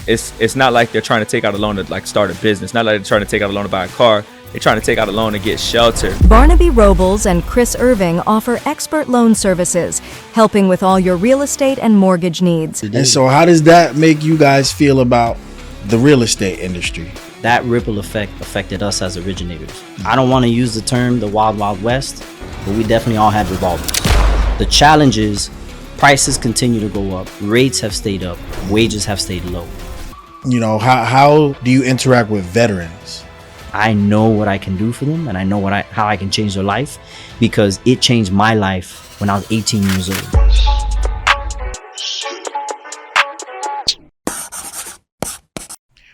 it's not like they're trying to take out a loan to like start a business. Not like they're trying to take out a loan to buy a car. They're trying to take out a loan to get shelter. Barnaby Robles and Chris Irving offer expert loan services, helping with all your real estate and mortgage needs. And so how does that make you guys feel about the real estate industry? That ripple effect affected us as originators. I don't want to use the term the wild, wild west, but we definitely all had revolvers. The challenge is prices continue to go up. Rates have stayed up. Wages have stayed low. You know, how do you interact with veterans? I know what I can do for them, and I know how I can change their life, because it changed my life when I was 18 years old.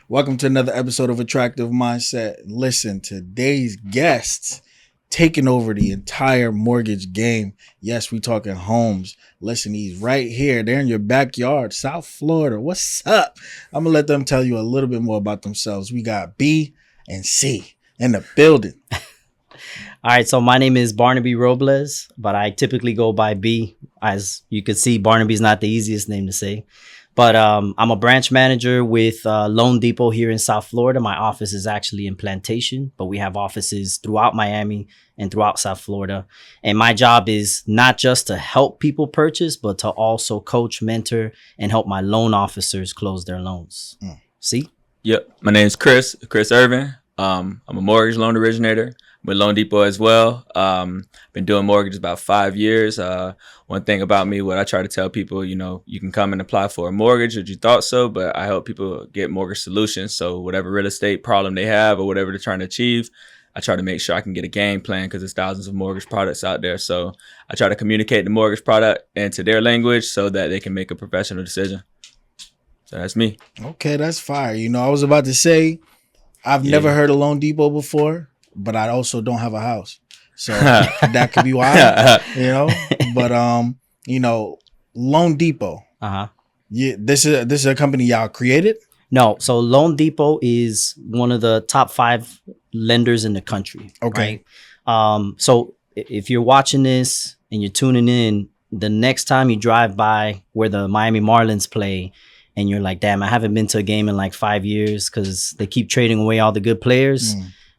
Welcome to another episode of Attractive Mindset. Listen, today's guests taking over the entire mortgage game. Yes, we talking homes. Listen, he's right here. They're in your backyard, South Florida. What's up? I'm gonna let them tell you a little bit more about themselves. We got B and C in the building. All right, so my name is Barnaby Robles, but I typically go by B. As you can see, Barnaby's not the easiest name to say. But I'm a branch manager with Loan Depot here in South Florida. My office is actually in Plantation, but we have offices throughout Miami and throughout South Florida. And my job is not just to help people purchase, but to also coach, mentor, and help my loan officers close their loans. See? Yep. My name is Chris Irving. I'm a mortgage loan originator with Loan Depot as well. Been doing mortgages about 5 years. One thing about me, what I try to tell people, you know, you can come and apply for a mortgage if you thought so, but I help people get mortgage solutions. So whatever real estate problem they have or whatever they're trying to achieve, I try to make sure I can get a game plan, because there's thousands of mortgage products out there. So I try to communicate the mortgage product into their language so that they can make a professional decision. So that's me. Okay, that's fire. You know, I was about to say, I've never heard of Loan Depot before, but I also don't have a house. So that could be why, you know. But you know, Loan Depot. Yeah, this is a company y'all created? No, so Loan Depot is one of the top 5 lenders in the country. Okay. Right? So if you're watching this and you're tuning in, the next time you drive by where the Miami Marlins play, and you're like, damn, I haven't been to a game in like 5 years because they keep trading away all the good players.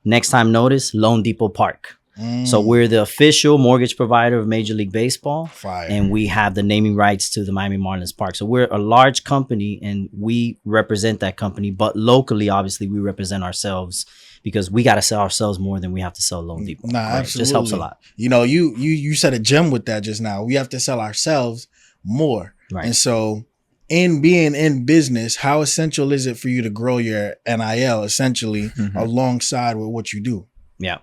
Next time, notice Loan Depot Park. So we're the official mortgage provider of Major League Baseball. Fire. And we have the naming rights to the Miami Marlins Park. So we're a large company and we represent that company. But locally, obviously, we represent ourselves, because we got to sell ourselves more than we have to sell Loan Depot. Nah, right? absolutely. It just helps a lot. You know, you said a gem with that just now. We have to sell ourselves more. Right. And so in being in business, how essential is it for you to grow your NIL essentially alongside with what you do? Yeah.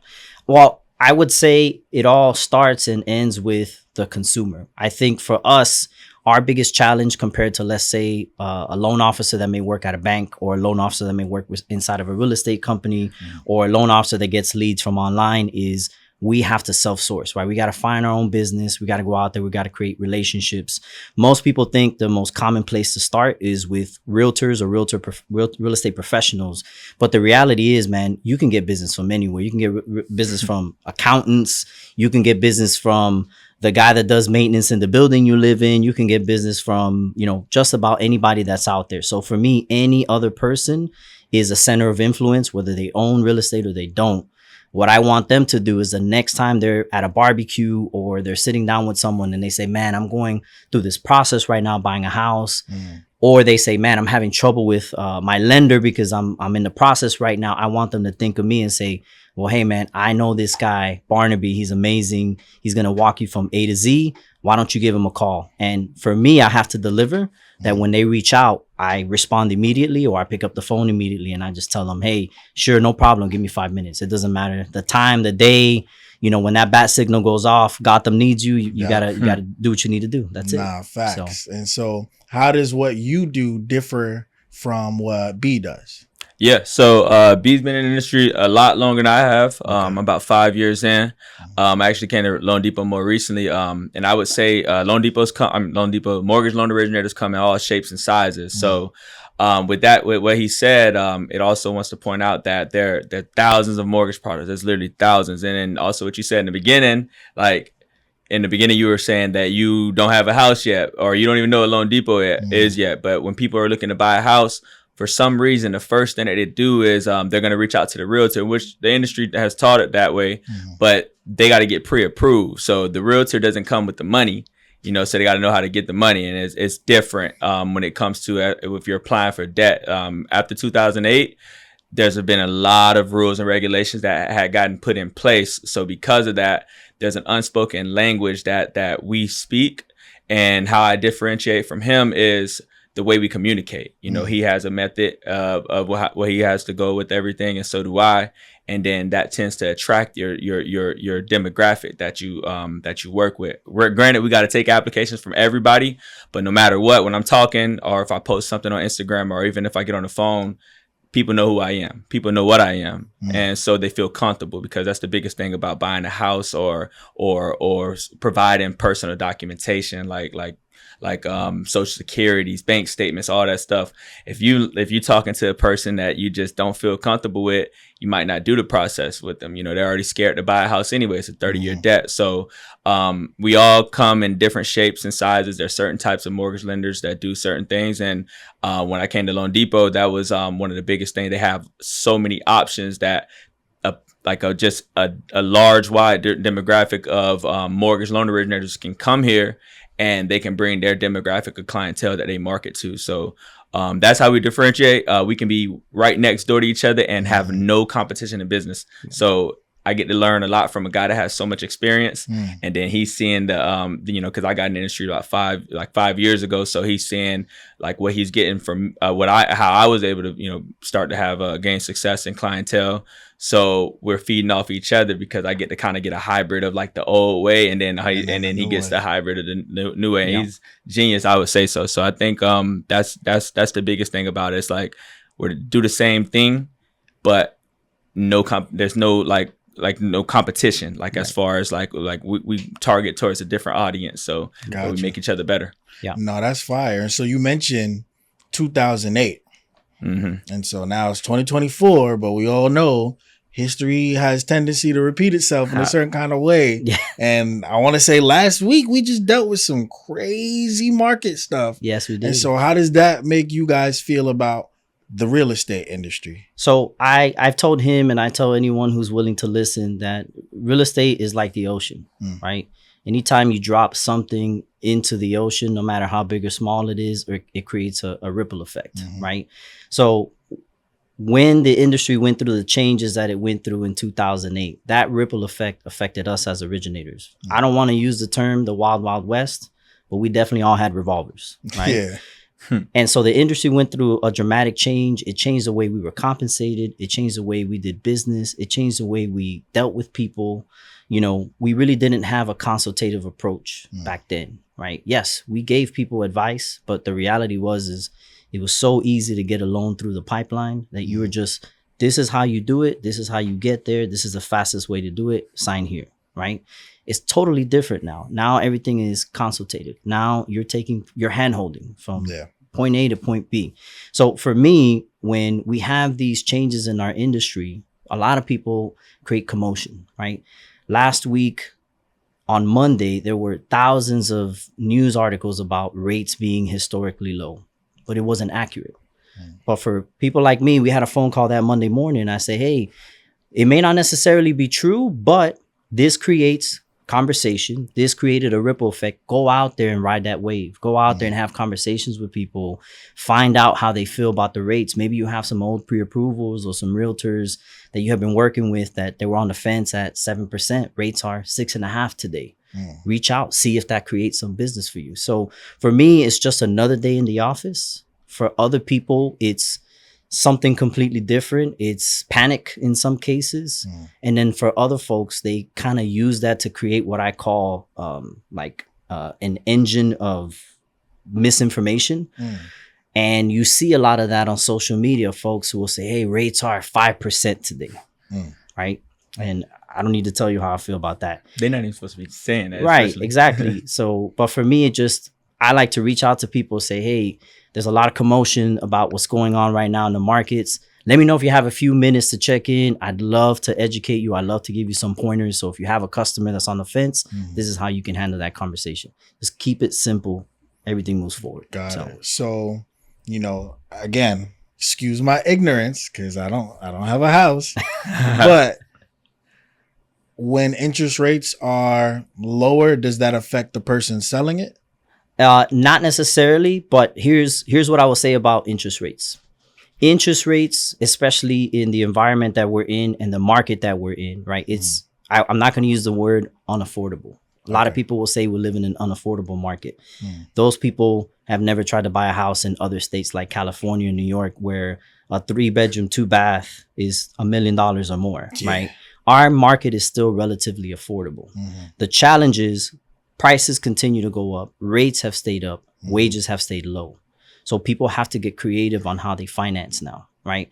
Well, I would say it all starts and ends with the consumer. I think for us, our biggest challenge compared to, let's say, a loan officer that may work at a bank, or a loan officer that may work inside of a real estate company, or a loan officer that gets leads from online, is we have to self-source, right? We got to find our own business. We got to go out there. We got to create relationships. Most people think the most common place to start is with realtors or real estate professionals. But the reality is, man, you can get business from anywhere. You can get business from accountants. You can get business from the guy that does maintenance in the building you live in. You can get business from, you know, just about anybody that's out there. So for me, any other person is a center of influence, whether they own real estate or they don't. What I want them to do is the next time they're at a barbecue or they're sitting down with someone and they say, man, I'm going through this process right now, buying a house. Or they say, man, I'm having trouble with my lender because I'm in the process right now. I want them to think of me and say, well, hey, man, I know this guy, Barnaby. He's amazing. He's going to walk you from A to Z. Why don't you give him a call? And for me, I have to deliver that when they reach out, I respond immediately, or I pick up the phone immediately and I just tell them, hey, sure, no problem. Give me 5 minutes. It doesn't matter the time, the day, you know, when that bat signal goes off, Gotham needs you. You gotta do what you need to do. That's it. Facts. So. And so how does what you do differ from what B does? Yeah, so B's been in the industry a lot longer than I have. I'm about 5 years in. I actually came to Loan Depot more recently, and I would say Loan Depot mortgage loan originators come in all shapes and sizes. So with what he said, it also wants to point out that there are thousands of mortgage products. There's literally thousands, and then also what you said in the beginning, like. In the beginning, you were saying that you don't have a house yet, or you don't even know what Loan Depot is yet. But when people are looking to buy a house, for some reason, the first thing that they do is they're going to reach out to the realtor, which the industry has taught it that way, but they got to get pre-approved. So the realtor doesn't come with the money, you know, so they got to know how to get the money. And it's different when it comes to if you're applying for debt. After 2008, there's been a lot of rules and regulations that had gotten put in place. So because of that, there's an unspoken language that we speak. And how I differentiate from him is the way we communicate. You know, he has a method of what he has to go with everything, and so do I. And then that tends to attract your demographic that you work with. Granted, we got to take applications from everybody, but no matter what, when I'm talking or if I post something on Instagram or even if I get on the phone, people know who I am. People know what I am. And so they feel comfortable, because that's the biggest thing about buying a house or providing personal documentation like social securities, bank statements, all that stuff. If you talking to a person that you just don't feel comfortable with, you might not do the process with them. You know, they're already scared to buy a house anyway. It's a 30-year debt. So we all come in different shapes and sizes. There's certain types of mortgage lenders that do certain things. And when I came to Loan Depot, that was one of the biggest things. They have so many options that just a large, wide demographic of mortgage loan originators can come here, and they can bring their demographic of clientele that they market to. So that's how we differentiate. We can be right next door to each other and have no competition in business. So I get to learn a lot from a guy that has so much experience, and then he's seeing because I got in the industry about 5 years ago. So he's seeing like what he's getting from how I was able to, start to have gain success in clientele. So we're feeding off each other, because I get to kind of get a hybrid of like the old way, and then he gets the hybrid of the new way. And he's genius, I would say so. So I think that's the biggest thing about it. It's like we're do the same thing, but there's no no competition, as far as we target towards a different audience. So we make each other better. Yeah. No, that's fire. And so you mentioned 2008. And so now it's 2024, but we all know history has tendency to repeat itself in a certain kind of way. Yeah. And I want to say last week we just dealt with some crazy market stuff. Yes, we did. And so how does that make you guys feel about the real estate industry? So I've told him, and I tell anyone who's willing to listen, that real estate is like the ocean, right? Anytime you drop something into the ocean, no matter how big or small it is, it creates a ripple effect, right? So when the industry went through the changes that it went through in 2008, that ripple effect affected us as originators. I don't want to use the term the wild, wild west, but we definitely all had revolvers, right? Yeah. And so the industry went through a dramatic change. It changed the way we were compensated. It changed the way we did business. It changed the way we dealt with people. We really didn't have a consultative approach back then, right? Yes, we gave people advice, but the reality was it was so easy to get a loan through the pipeline that you were just, this is how you do it. This is how you get there. This is the fastest way to do it. Sign here, right? It's totally different now. Now everything is consultative. Now you're hand holding from point A to point B. So for me, when we have these changes in our industry, a lot of people create commotion, right? Last week on Monday, there were thousands of news articles about rates being historically low, but it wasn't accurate. But for people like me, we had a phone call that Monday morning. I say, hey, it may not necessarily be true, but this creates conversation. This created a ripple effect. Go out there and ride that wave. Go out there and have conversations with people. Find out how they feel about the rates. Maybe you have some old pre-approvals or some realtors that you have been working with that they were on the fence at 7%. Rates are 6.5% today. Reach out, see if that creates some business for you. So for me, it's just another day in the office. For other people, it's something completely different. It's panic in some cases. And then for other folks, they kind of use that to create what I call an engine of misinformation. And you see a lot of that on social media, folks who will say, hey, rates are 5% today, right? And I don't need to tell you how I feel about that. They're not even supposed to be saying that. Right, exactly. So, but for me, I like to reach out to people, say, hey, there's a lot of commotion about what's going on right now in the markets. Let me know if you have a few minutes to check in. I'd love to educate you. I'd love to give you some pointers. So if you have a customer that's on the fence, this is how you can handle that conversation. Just keep it simple. Everything moves forward. Got it. So, again, excuse my ignorance because I don't have a house, but when interest rates are lower, does that affect the person selling it? Not necessarily, but here's what I will say about interest rates. Interest rates, especially in the environment that we're in and the market that we're in, right? It's I'm not going to use the word unaffordable. A lot of people will say we live in an unaffordable market. Those people have never tried to buy a house in other states like California and New York, where a 3-bedroom, 2-bath is $1 million or more, right? Our market is still relatively affordable. The challenge is prices continue to go up. Rates have stayed up. Wages have stayed low. So people have to get creative on how they finance now, right?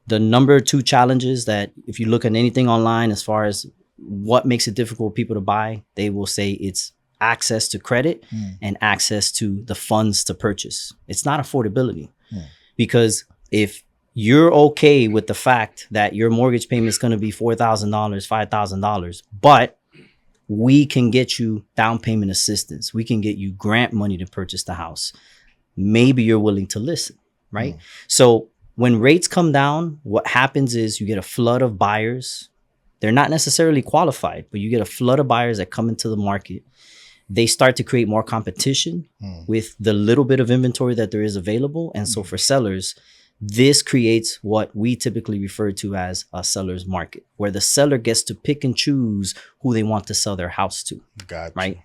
The number 2 challenges that if you look at anything online as far as what makes it difficult for people to buy, they will say it's access to credit and access to the funds to purchase. It's not affordability. Because if you're okay with the fact that your mortgage payment is going to be $4,000, $5,000, but we can get you down payment assistance, we can get you grant money to purchase the house, maybe you're willing to listen, right? So when rates come down, what happens is you get a flood of buyers. They're not necessarily qualified, but you get a flood of buyers that come into the market. They start to create more competition with the little bit of inventory that there is available. And so for sellers, this creates what we typically refer to as a seller's market, where the seller gets to pick and choose who they want to sell their house to, Gotcha. right?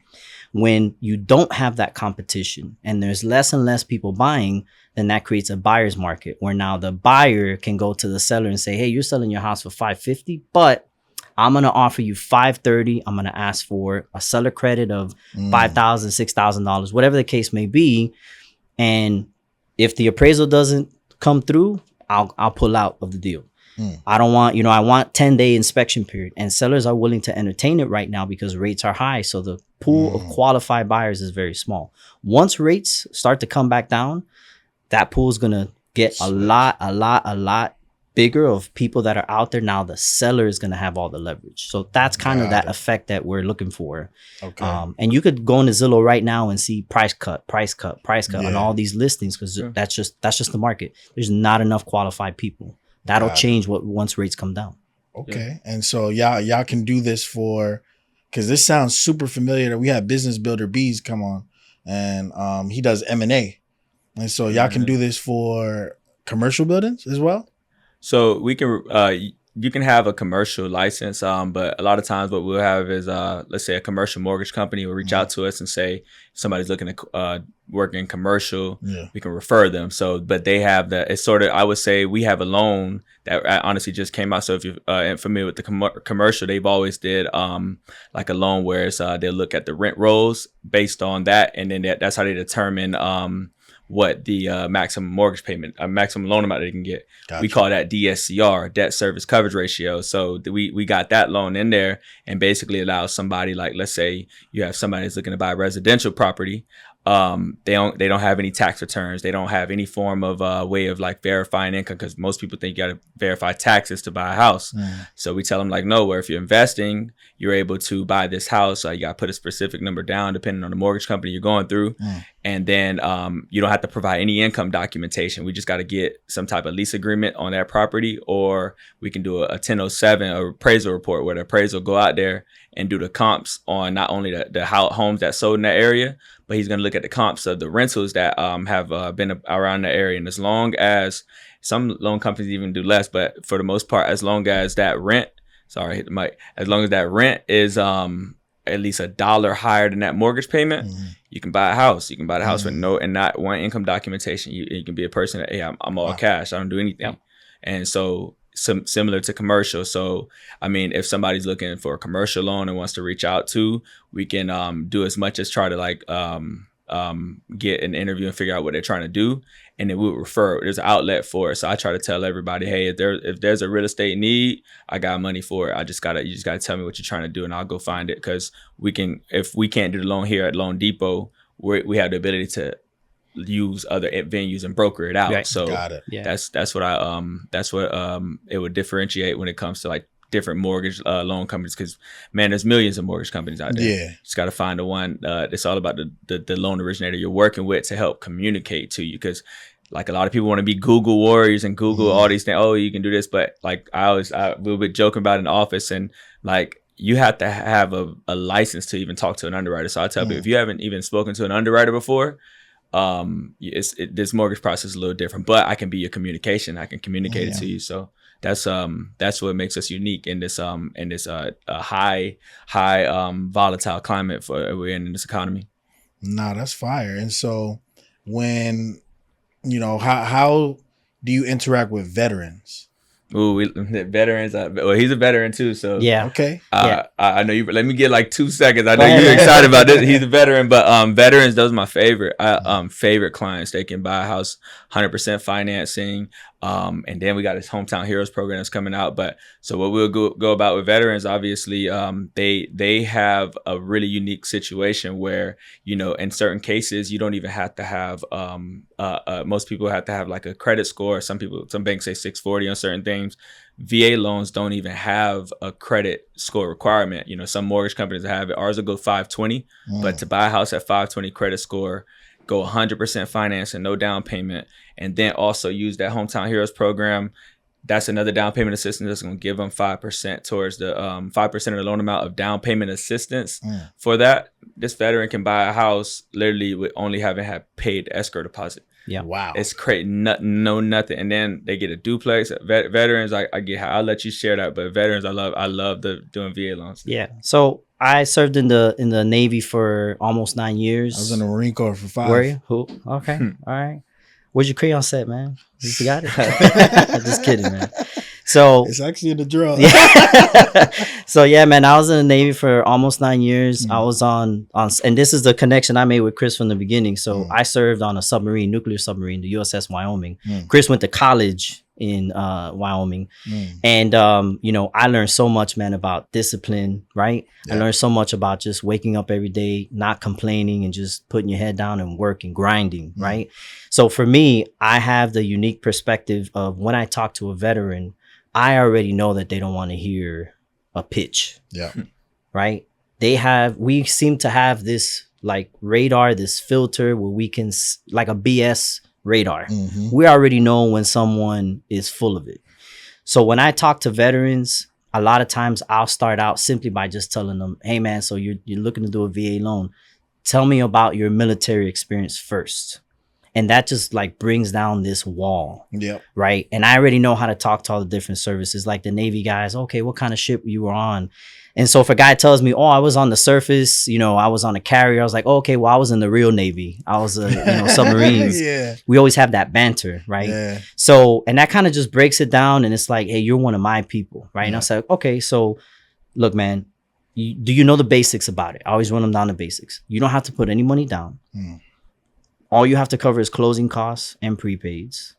When you don't have that competition and there's less and less people buying, then that creates a buyer's market where now the buyer can go to the seller and say, hey, you're selling your house for $550, but I'm going to offer you $530. I'm going to ask for a seller credit of $5,000, $6,000, whatever the case may be. And if the appraisal doesn't come through, I'll pull out of the deal. I don't want, I want 10-day inspection period, and sellers are willing to entertain it right now because rates are high. So the pool of qualified buyers is very small. Once rates start to come back down, that pool is going to get a lot bigger of people that are out there. Now the seller is going to have all the leverage. So that's kind of that effect that we're looking for. Okay. And you could go into Zillow right now and see price cut on all these listings, because that's just the market. There's not enough qualified people. That'll change once rates come down. Okay. And so y'all can do this for, because this sounds super familiar. That we had Business Builder Bees come on, and he does M&A. And so y'all can do this for commercial buildings as well? So we can, you can have a commercial license, but a lot of times what we'll have is, let's say a commercial mortgage company will reach out to us and say, if somebody's looking to work in commercial, we can refer them. So, but they have it's sort of, I would say we have a loan that honestly just came out. So if you're familiar with the commercial, they've always did like a loan where it's, they'll look at the rent rolls based on that. And then that's how they determine what the maximum mortgage payment, maximum loan amount they can get. Gotcha. We call that DSCR, debt service coverage ratio. So we got that loan in there, and basically allows somebody, like, let's say you have somebody that's looking to buy a residential property. They don't have any tax returns. They don't have any form of way of like verifying income, because most people think you got to verify taxes to buy a house. So we tell them like, no, where if you're investing, you're able to buy this house. You got to put a specific number down depending on the mortgage company you're going through. And then you don't have to provide any income documentation. We just got to get some type of lease agreement on that property, or we can do a 1007, a appraisal report, where the appraiser will go out there and do the comps on not only the homes that sold in that area, but he's going to look at the comps of the rentals that have been around the area. And as long as, some loan companies even do less, but for the most part, as long as that rent, sorry, hit the mic, as long as that rent is at least $1 higher than that mortgage payment, you can buy a house. You can buy the house with not one income documentation. You can be a person that, hey, I'm all cash. I don't do anything. And so similar to commercial. So, I mean, if somebody's looking for a commercial loan and wants to reach out to, we can do as much as try to like get an interview and figure out what they're trying to do. And then we'll refer. There's an outlet for it. So I try to tell everybody, hey, if there's a real estate need, I got money for it. You just gotta tell me what you're trying to do, and I'll go find it. Because if we can't do the loan here at Loan Depot, we have the ability to use other venues and broker it out. Right. So that's what it would differentiate when it comes to like different mortgage loan companies, because man, there's millions of mortgage companies out there. You just got to find the one that's all about the loan originator you're working with to help communicate to you, because like a lot of people want to be Google warriors and Google all these things. Oh, you can do this, but like we were joking about in the office, and like you have to have a license to even talk to an underwriter. So I tell people, if you haven't even spoken to an underwriter before, this mortgage process is a little different. But I can be your communication. I can communicate it to you. So that's what makes us unique in this high volatile climate we're in this economy. Nah, that's fire. And so when, how do you interact with veterans? Ooh, veterans. Well, he's a veteran too, so Yeah. Okay. I know you. Let me get like 2 seconds. I know you're excited about this. He's a veteran, but veterans, those are my favorite. Favorite clients. They can buy a house 100% financing. And then we got this Hometown Heroes program that's coming out. But so what we'll go about with veterans, obviously, they have a really unique situation where, in certain cases, you don't even have to have, most people have to have like a credit score. Some banks say 640 on certain things. VA loans don't even have a credit score requirement. Some mortgage companies have it. Ours will go 520, but to buy a house at 520 credit score, go 100% financing, no down payment, and then also use that Hometown Heroes program. That's another down payment assistance that's going to give them 5% towards the 5% of the loan amount of down payment assistance. For that, this veteran can buy a house literally with only having had paid escrow deposit. Yeah. Wow. It's crazy. Nothing. And then they get a duplex. Veterans, I get how I'll let you share that. But veterans, I love doing VA loans. Yeah. So I served in the Navy for almost 9 years. I was in the Marine Corps for 5. Were you? Who? Okay. All right. Where's your crayon set, man? You forgot it? Just kidding, man. So it's actually in the drawer. Yeah. So yeah, man, I was in the Navy for almost 9 years. I was on, and this is the connection I made with Chris from the beginning. So I served on a submarine, nuclear submarine, the USS Wyoming. Chris went to college in Wyoming, and I learned so much, man, about discipline. Right? I learned so much about just waking up every day, not complaining, and just putting your head down and working, grinding. Right? So for me, I have the unique perspective of when I talk to a veteran, I already know that they don't want to hear a pitch. Yeah. Right. We seem to have this like radar, this filter where we can, like a BS radar. We already know when someone is full of it. So when I talk to veterans, a lot of times I'll start out simply by just telling them, hey man, so you're looking to do a VA loan. Tell me about your military experience first. And that just like brings down this wall. Yep. Right. And I already know how to talk to all the different services, like the Navy guys. Okay, what kind of ship you were on? And so if a guy tells me, oh, I was on the surface, I was on a carrier, I was like, oh, okay, well, I was in the real Navy. I was submarines. Yeah. We always have that banter, right? Yeah. So, and that kind of just breaks it down. And it's like, hey, you're one of my people, right? And I was like, okay, so look, man, do you know the basics about it? I always run them down to basics. You don't have to put any money down. All you have to cover is closing costs and prepaids.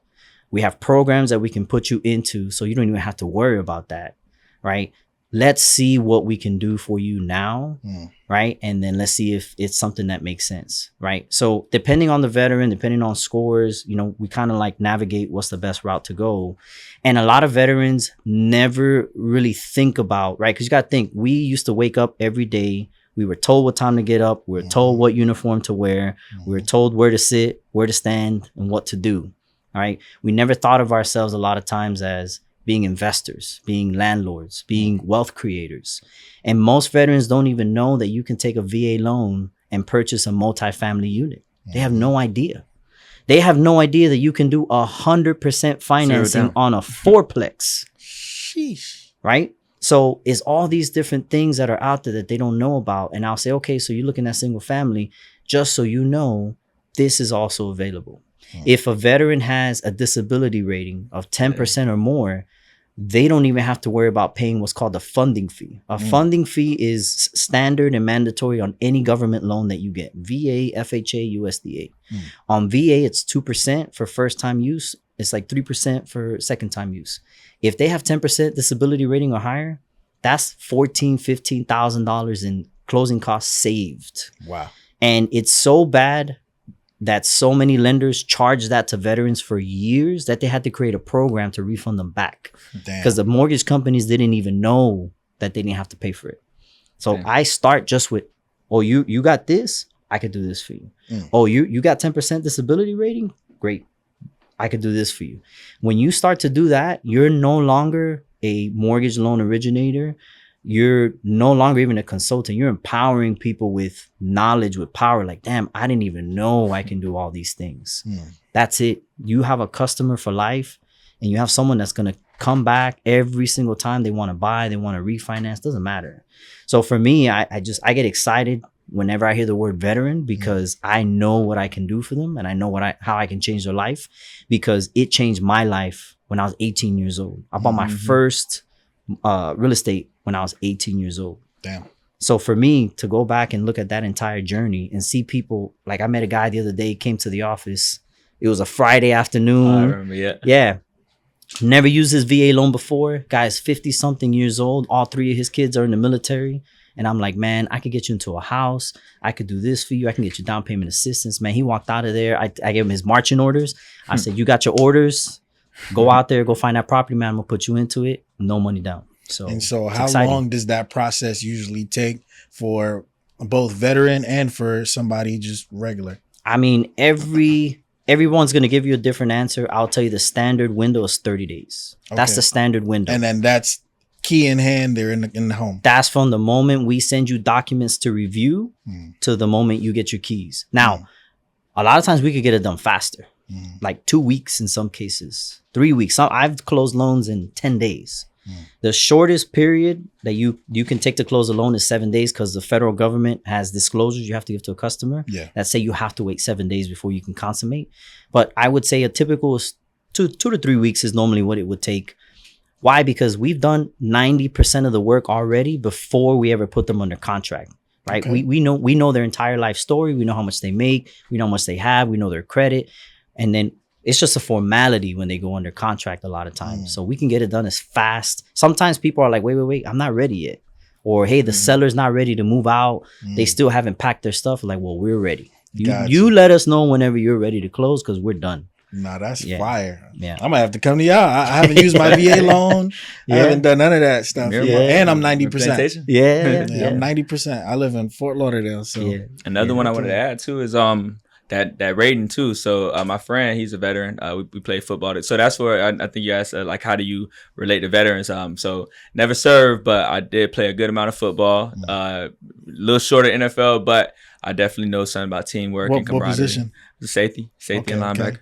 We have programs that we can put you into, so you don't even have to worry about that, right? Let's see what we can do for you now, right? And then let's see if it's something that makes sense, right? So depending on the veteran, depending on scores, we kind of like navigate what's the best route to go. And a lot of veterans never really think about, right? Because you got to think, we used to wake up every day. We were told what time to get up. We were told what uniform to wear. We were told where to sit, where to stand, and what to do. All right. We never thought of ourselves a lot of times as being investors, being landlords, being wealth creators. And most veterans don't even know that you can take a VA loan and purchase a multifamily unit. They have no idea. They have no idea that you can do 100% financing on a fourplex. Sheesh. Right? So it's all these different things that are out there that they don't know about. And I'll say, okay, so you're looking at single family, just so you know, this is also available. If a veteran has a disability rating of 10% or more, they don't even have to worry about paying what's called a funding fee. A funding fee is standard and mandatory on any government loan that you get. VA, FHA, USDA. On VA, it's 2% for first time use. It's like 3% for second time use. If they have 10% disability rating or higher, that's $14,000, $15,000 in closing costs saved. Wow. And it's so bad that so many lenders charge that to veterans for years that they had to create a program to refund them back. Because the mortgage companies didn't even know that they didn't have to pay for it. So I start just with, oh, you got this, I could do this for you. Oh, you got 10% disability rating? Great. I could do this for you. When you start to do that, you're no longer a mortgage loan originator. You're no longer even a consultant. You're empowering people with knowledge, with power. Like, damn, I didn't even know I can do all these things. That's it. You have a customer for life, and you have someone that's going to come back every single time they want to buy, they want to refinance, doesn't matter. So for me, I get excited whenever I hear the word veteran, because I know what I can do for them, and I know how I can change their life, because it changed my life when I was 18 years old. I bought my first real estate when I was 18 years old. Damn. So for me to go back and look at that entire journey and see people, like I met a guy the other day, came to the office. It was a Friday afternoon. I remember, yeah. Yeah. Never used his VA loan before. Guy's 50 something years old. All 3 of his kids are in the military. And I'm like, man, I could get you into a house. I could do this for you. I can get you down payment assistance. Man, he walked out of there. I gave him his marching orders. I said, you got your orders. Go out there, go find that property, man. I'm going to put you into it. No money down. So how exciting. long does that process usually take for both veteran and for somebody just regular? I mean, everyone's going to give you a different answer. I'll tell you the standard window is 30 days. That's the standard window. And then that's key in hand. They're in the home. That's from the moment we send you documents to review to the moment you get your keys. Now, a lot of times we could get it done faster, like 2 weeks in some cases, 3 weeks. I've closed loans in 10 days. The shortest period that you can take to close a loan is 7 days, because the federal government has disclosures you have to give to a customer that say you have to wait 7 days before you can consummate. But I would say a typical 2 to 3 weeks is normally what it would take. Why? Because we've done 90% of the work already before we ever put them under contract. Right? Okay. We know their entire life story. We know how much they make. We know how much they have. We know their credit. And then it's just a formality when they go under contract a lot of times. So we can get it done as fast. Sometimes people are like, wait, I'm not ready yet. Or, hey, the seller's not ready to move out. They still haven't packed their stuff. Like, well, we're ready. You let us know whenever you're ready to close, because we're done. Nah, that's fire. Yeah. I might have to come to y'all. I haven't used my VA loan. I haven't done none of that stuff. And I'm 90%. Yeah. I'm 90%. I live in Fort Lauderdale. So Another one I wanted to add too is that rating too. So my friend, he's a veteran. We play football. So that's where I think you asked, like, how do you relate to veterans? So never served, but I did play a good amount of football. A little shorter NFL, but I definitely know something about teamwork and camaraderie. What position? Safety and linebacker.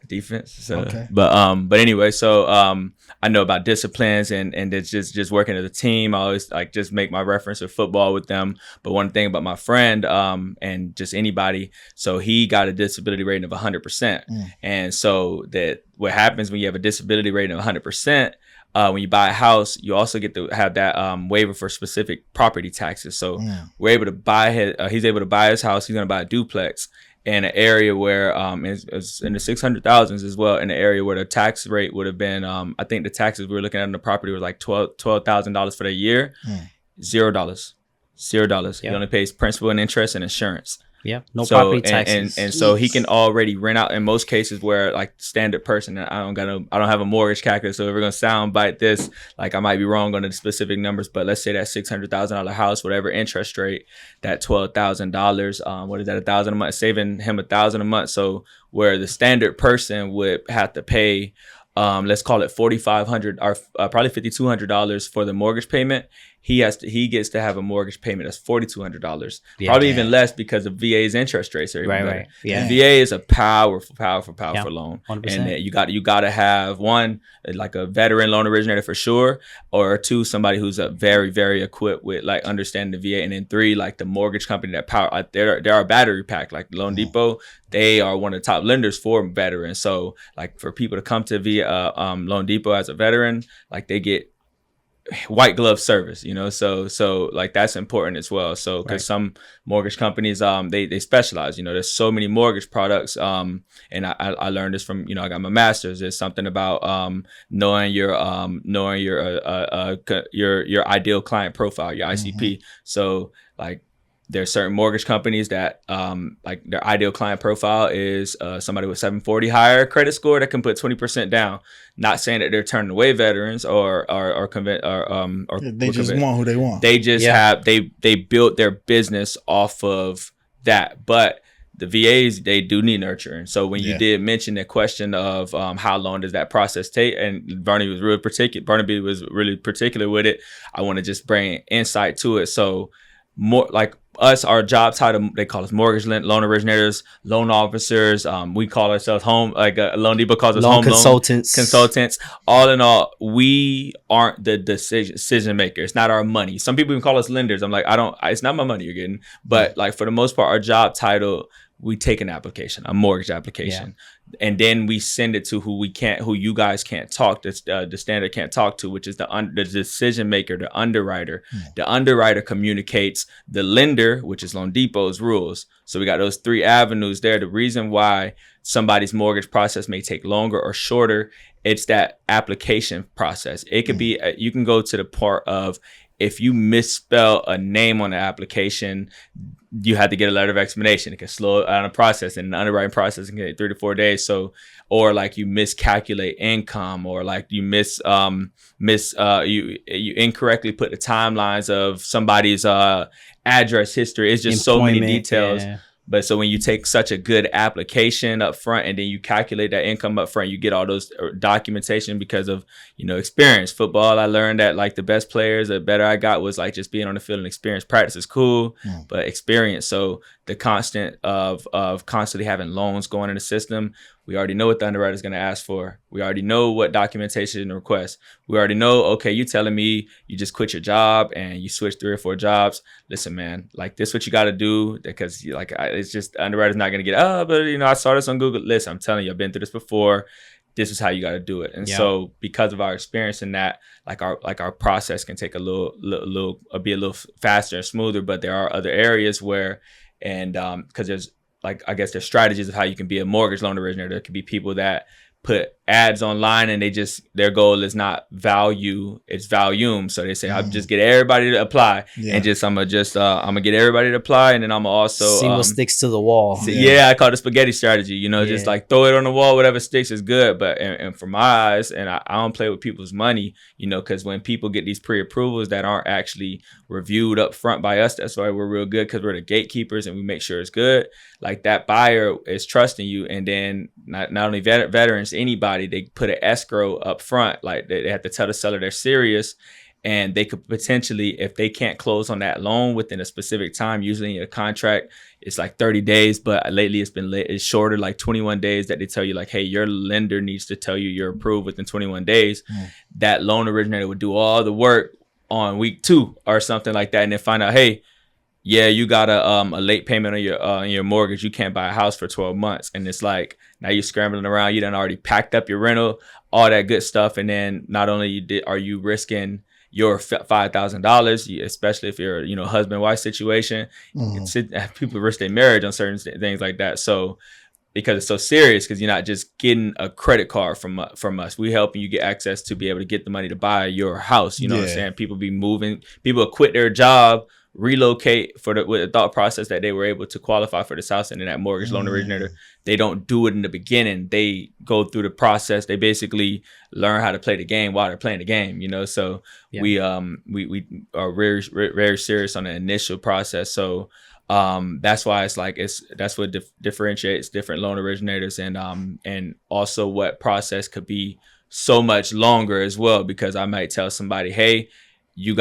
Defense. So, okay. But anyway, so I know about disciplines and it's just working as a team. I always like just make my reference of football with them. But one thing about my friend and just anybody, so he got a disability rating of 100%. And so that what happens when you have a disability rating of 100%, when you buy a house, you also get to have that waiver for specific property taxes. So we're able to buy he's able to buy his house. He's going to buy a duplex in an area where it's in the 600,000s as well, in an area where the tax rate would have been, I think the taxes we were looking at on the property was like $12,000 for the year. $0. He only pays principal and interest and insurance. Yeah, no property taxes. And so he can already rent out in most cases where like standard person, I don't have a mortgage calculator, so if we're gonna sound bite this, like I might be wrong on the specific numbers, but let's say that $600,000 house, whatever interest rate, that $12,000, what is that, $1,000 a month, saving him $1,000 a month. So where the standard person would have to pay, let's call it $4,500 or probably $5,200 for the mortgage payment, he gets to have a mortgage payment that's $4,200, probably even less because of VA's interest rates are even better. Right. Yeah. And VA is a powerful loan, 100%. and you got to have one, like a veteran loan originator for sure, or two, somebody who's a very, very equipped with like understanding the VA, and then three, like the mortgage company that they're a battery pack, like Loan Depot. They are one of the top lenders for veterans. So like for people to come to Loan Depot as a veteran, like they get white glove service, so like that's important as well. So because some mortgage companies they specialize, there's so many mortgage products, and I learned this from, I got my master's. There's something about knowing your ideal client profile, your ICP. So like there's certain mortgage companies that like their ideal client profile is somebody with 740 higher credit score that can put 20% down. Not saying that they're turning away veterans or they just want who they want. They just they built their business off of that. But the VAs, they do need nurturing. So when you Yeah. did mention the question of how long does that process take, and Barnaby was really particular with it. I want to just bring insight to it. So more like us, our job title, they call us mortgage loan originators, loan officers. We call ourselves home, like Loan Depot calls us Loan home consultants. All in all, we aren't the decision maker. It's not our money. Some people even call us lenders. I'm like, it's not my money you're getting. But like for the most part, our job title, we take an application, a mortgage application, and then we send it to who you guys can't talk to, the standard can't talk to, which is the decision maker, the underwriter. The underwriter communicates the lender, which is Loan Depot's rules. So we got those 3 avenues there. The reason why somebody's mortgage process may take longer or shorter, it's that application process. It could be, you can go to the part of, if you misspell a name on the application, you have to get a letter of explanation. It can slow down the process, and the underwriting process can take 3 to 4 days. So, or like you miscalculate income, or like you you incorrectly put the timelines of somebody's address history. It's just so many details. Yeah. But so when you take such a good application up front, and then you calculate that income up front, you get all those documentation because of, experience. Football, I learned that like the best players, the better I got was like just being on the field and experience. Practice is cool, but experience. So the constant of constantly having loans going in the system, we already know what the underwriter is going to ask for. We already know what documentation to request. We already know, okay, you telling me you just quit your job and you switch 3 or 4 jobs. Listen, man, like this what you got to do, because like it's just, the underwriter's not going to get, but I saw this on Google. Listen, I'm telling you, I've been through this before. This is how you got to do it. And so because of our experience in that, like our process can take be a little faster and smoother, but there are other areas where, and because there's, like, I guess there's strategies of how you can be a mortgage loan originator. There could be people that put ads online and their goal is not value, it's volume. So they say, I'll just get everybody to apply, and I'm gonna get everybody to apply, and then I'm gonna also see what sticks to the wall. I call it the spaghetti strategy. Just like throw it on the wall, whatever sticks is good. But and from my eyes, and I don't play with people's money, because when people get these pre-approvals that aren't actually reviewed up front by us, that's why we're real good, because we're the gatekeepers and we make sure it's good. Like that buyer is trusting you, and then not only veterans, anybody, they put an escrow up front. Like they have to tell the seller they're serious, and they could potentially, if they can't close on that loan within a specific time, usually in a contract it's like 30 days, but lately it's shorter, like 21 days, that they tell you like, hey, your lender needs to tell you you're approved within 21 days. That loan originator would do all the work on week 2 or something like that, and then find out, hey, you got a late payment on your mortgage. You can't buy a house for 12 months. And it's like, now you're scrambling around. You done already packed up your rental, all that good stuff. And then not only are you risking your $5,000, especially if you're, husband-wife situation, people risk their marriage on certain things like that. So because it's so serious, because you're not just getting a credit card from us. We helping you get access to be able to get the money to buy your house. You know what I'm saying? People be moving. People quit their job, relocate with the thought process that they were able to qualify for this house, and then that mortgage loan originator, they don't do it in the beginning. They go through the process. They basically learn how to play the game while they're playing the game, So we are very, very serious on the initial process. So that's why that's what differentiates different loan originators, and also what process could be so much longer as well, because I might tell somebody, hey, you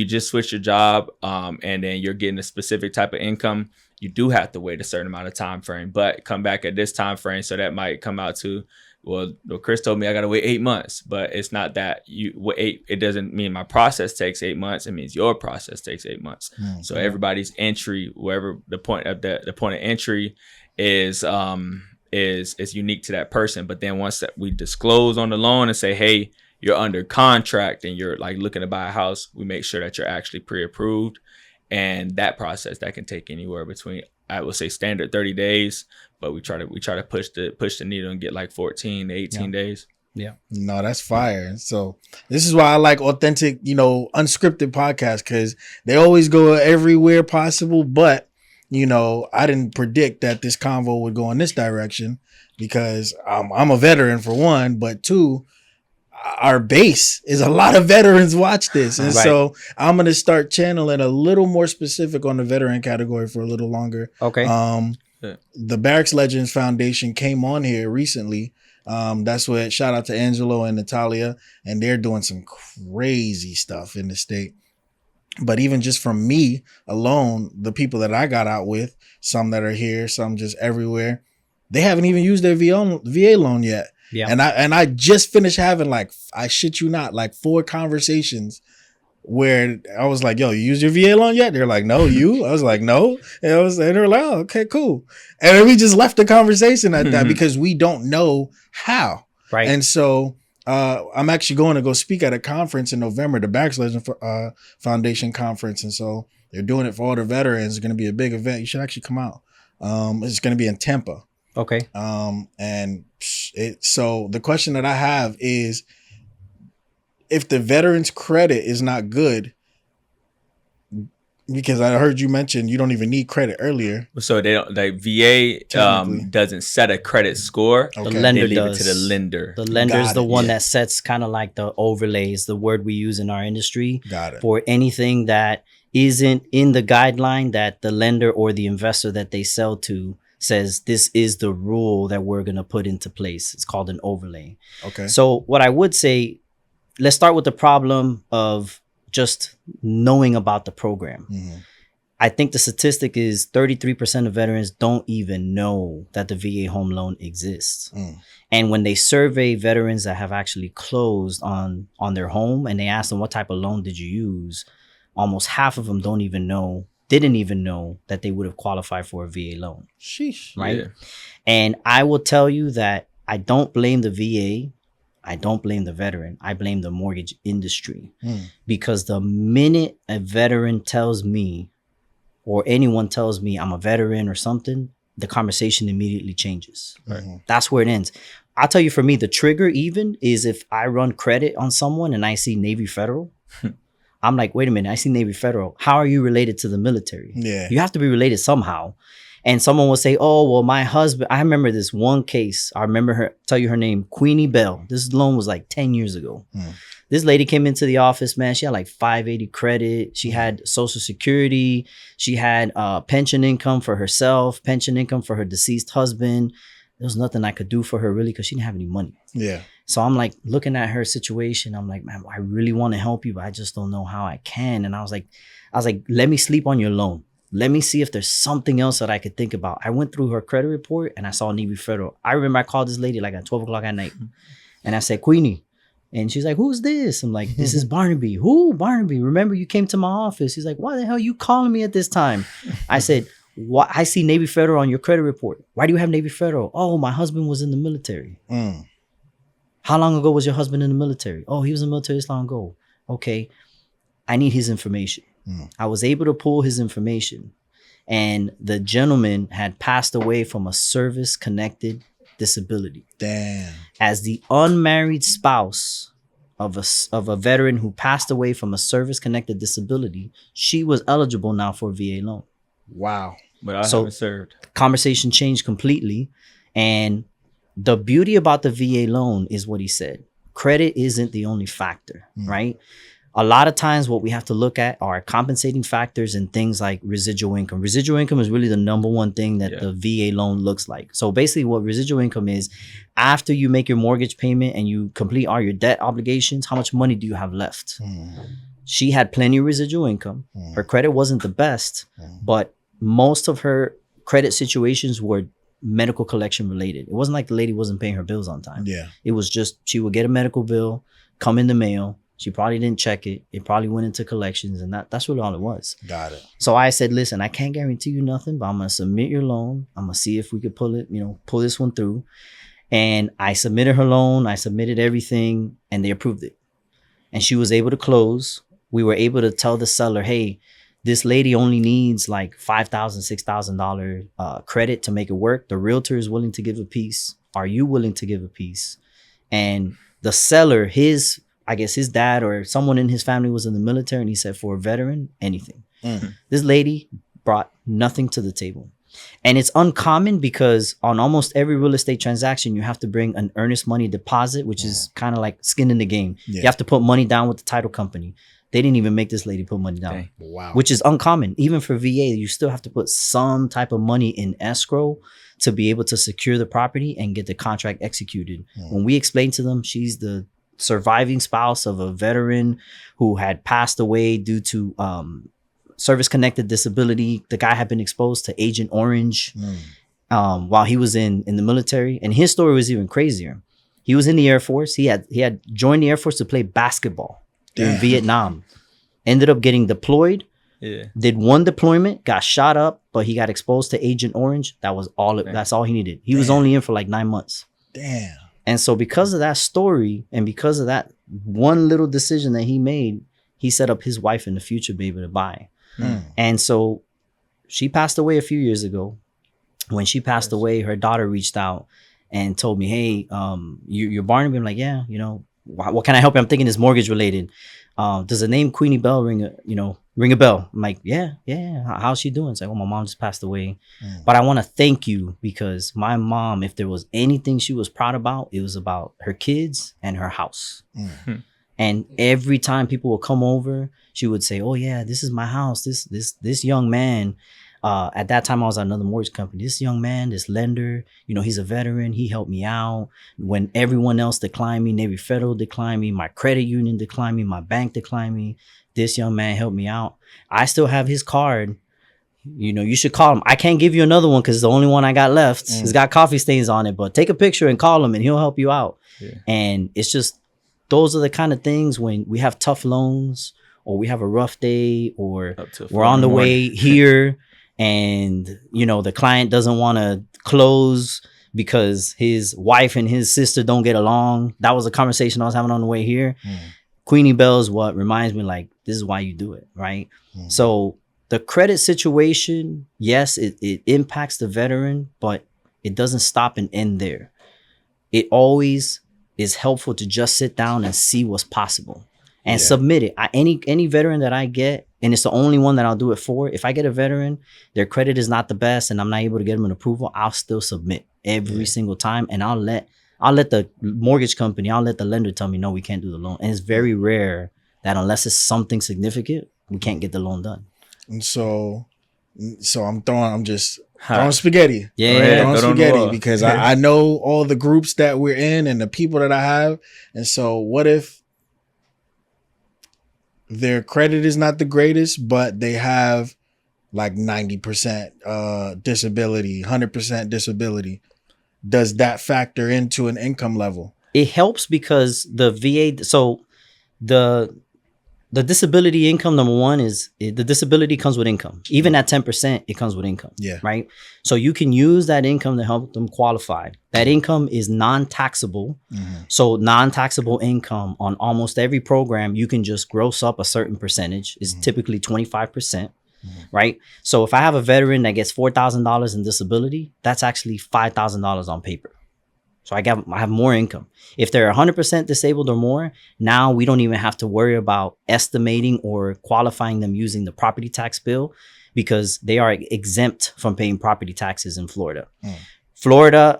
just switched your job, and then you're getting a specific type of income. You do have to wait a certain amount of time frame, but come back at this time frame. So that might come out to, well, Chris told me I got to wait 8 months, but it's not that you wait. It doesn't mean my process takes 8 months. It means your process takes 8 months. So everybody's entry, wherever the point of entry is unique to that person. But then once that we disclose on the loan and say, hey, you're under contract and you're like looking to buy a house, we make sure that you're actually pre-approved. And that process, that can take anywhere between, I would say, standard 30 days, but we try to push the needle and get like 14 to 18 days. Yeah. No, that's fire. So this is why I like authentic, unscripted podcasts, because they always go everywhere possible. But, I didn't predict that this convo would go in this direction, because I'm a veteran for one, but two, our base is a lot of veterans watch this. And so I'm going to start channeling a little more specific on the veteran category for a little longer. Okay. The Barracks Legends Foundation came on here recently. That's what, shout out to Angelo and Natalia, and they're doing some crazy stuff in the state. But even just from me alone, the people that I got out with, some that are here, some just everywhere, they haven't even used their VA loan yet. Yeah. And I just finished having, like, I shit you not, like 4 conversations where I was like, yo, you used your VA loan yet? They're like, no, you? I was like, no. And they're like, oh, okay, cool. And then we just left the conversation at that because we don't know how. Right. And so I'm actually going to go speak at a conference in November, the Barracks Legends Foundation conference. And so they're doing it for all the veterans. It's going to be a big event. You should actually come out. It's going to be in Tampa. Okay. So the question that I have is, if the veterans credit is not good, because I heard you mention you don't even need credit earlier. So they don't, like VA doesn't set a credit score. Okay. The lender They leave does. it to the lender. The lender is Got the it, one yeah. that sets kind of like the overlays, the word we use in our industry. Got it. For anything that isn't in the guideline that the lender or the investor that they sell to says this is the rule that we're going to put into place. It's called an overlay. Okay. So what I would say, let's start with the problem of just knowing about the program. Mm-hmm. I think the statistic is 33% of veterans don't even know that the VA home loan exists. And when they survey veterans that have actually closed on their home and they ask them what type of loan did you use, almost half of them didn't even know that they would have qualified for a VA loan. Sheesh. Right. Yeah. And I will tell you that I don't blame the VA. I don't blame the veteran. I blame the mortgage industry. Because the minute a veteran tells me, or anyone tells me I'm a veteran or something, the conversation immediately changes. Right. That's where it ends. I'll tell you, for me, the trigger even is if I run credit on someone and I see Navy Federal. I'm like, wait a minute, I see Navy Federal. How are you related to the military? Yeah. You have to be related somehow. And someone will say, oh, well, my husband, I remember this one case. I remember her, tell you her name, Queenie Bell. This loan was like 10 years ago. This lady came into the office, man. She had like 580 credit. She had Social Security. She had pension income for herself, pension income for her deceased husband. There was nothing I could do for her really because she didn't have any money. Yeah. So I'm like looking at her situation. I'm like, man, I really want to help you, but I just don't know how I can. And I was like, let me sleep on your loan. Let me see if there's something else that I could think about. I went through her credit report and I saw Navy Federal. I remember I called this lady like at 12 o'clock at night. And I said, Queenie. And she's like, who's this? I'm like, this is Barnaby. Who? Barnaby. Remember you came to my office. He's like, why the hell are you calling me at this time? I said, what? I see Navy Federal on your credit report. Why do you have Navy Federal? Oh, my husband was in the military. How long ago was your husband in the military? Oh, he was in the military this long ago. Okay. I need his information. I was able to pull his information, and the gentleman had passed away from a service-connected disability. Damn. As the unmarried spouse of a veteran who passed away from a service-connected disability, she was eligible now for a VA loan. Wow. But I So- haven't served. Conversation changed completely, and the beauty about the VA loan is what he said. Credit isn't the only factor, right? A lot of times what we have to look at are compensating factors and things like residual income. Residual income is really the number one thing that the VA loan looks like. So basically what residual income is, after you make your mortgage payment and you complete all your debt obligations, how much money do you have left? She had plenty of residual income. Her credit wasn't the best, but most of her credit situations were medical collection related. It wasn't like the lady wasn't paying her bills on time. Yeah. It was just she would get a medical bill, come in the mail. She probably didn't check it. It probably went into collections, and that's really all it was. Got it. So I said, listen, I can't guarantee you nothing, but I'm going to submit your loan. I'm going to see if we could pull this one through. And I submitted her loan. I submitted everything, and they approved it. And she was able to close. We were able to tell the seller, hey, this lady only needs like $5,000, $6,000 credit to make it work. The realtor is willing to give a piece. Are you willing to give a piece? And the seller, his dad or someone in his family was in the military, and he said, for a veteran, anything. This lady brought nothing to the table. And it's uncommon because on almost every real estate transaction, you have to bring an earnest money deposit, which is kind of like skin in the game. Yeah. You have to put money down with the title company. They didn't even make this lady put money down. Dang. Wow. Which is uncommon. Even for VA, you still have to put some type of money in escrow to be able to secure the property and get the contract executed. When we explained to them, she's the surviving spouse of a veteran who had passed away due to service-connected disability. The guy had been exposed to Agent Orange while he was in the military. And his story was even crazier. He was in the Air Force. He had joined the Air Force to play basketball during Vietnam. Ended up getting deployed. Yeah. Did one deployment, got shot up, but he got exposed to Agent Orange. That was all. That's all he needed. He was only in for like 9 months. Damn. And so because of that story and because of that one little decision that he made, he set up his wife in the future to be able to buy. And so she passed away a few years ago. When she passed away, her daughter reached out and told me, hey, you're Barnaby? I'm like, yeah, you know, what can I help you? I'm thinking it's mortgage related. Does the name Queenie Bell ring a bell? I'm like, yeah. How's she doing? It's like, well, my mom just passed away. But I want to thank you because my mom, if there was anything she was proud about, it was about her kids and her house. And every time people would come over, she would say, oh yeah, this is my house. This young man, at that time I was at another mortgage company. This young man, this lender, you know, he's a veteran. He helped me out when everyone else declined me. Navy Federal declined me. My credit union declined me. My bank declined me. This young man helped me out. I still have his card. You know, you should call him. I can't give you another one because it's the only one I got left. It's got coffee stains on it, but take a picture and call him and he'll help you out. And it's just, those are the kind of things when we have tough loans or we have a rough day or we're on the way here and, you know, the client doesn't want to close because his wife and his sister don't get along. That was a conversation I was having on the way here. Queenie Bell is what reminds me, like, this is why you do it, right? So the credit situation, yes, it impacts the veteran, but it doesn't stop and end there. It always is helpful to just sit down and see what's possible and submit it. Any veteran that I get, and it's the only one that I'll do it for, if I get a veteran, their credit is not the best and I'm not able to get them an approval, I'll still submit every single time. And I'll let the mortgage company, I'll let the lender tell me, no, we can't do the loan. And it's very rare that unless it's something significant, we can't get the loan done. And so I'm just throwing spaghetti. Yeah. Throwing spaghetti because I know all the groups that we're in and the people that I have. And so what if their credit is not the greatest, but they have like 90% disability, 100% disability? Does that factor into an income level? It helps because the VA, so the disability income, number one, is the disability comes with income. Even at 10%, it comes with income. Yeah. Right. So you can use that income to help them qualify. That income is non-taxable. So non-taxable income on almost every program, you can just gross up a certain percentage. It's typically 25%. Right. So if I have a veteran that gets $4,000 in disability, that's actually $5,000 on paper. So I have more income. If they're 100% disabled or more, now we don't even have to worry about estimating or qualifying them using the property tax bill because they are exempt from paying property taxes in Florida. Florida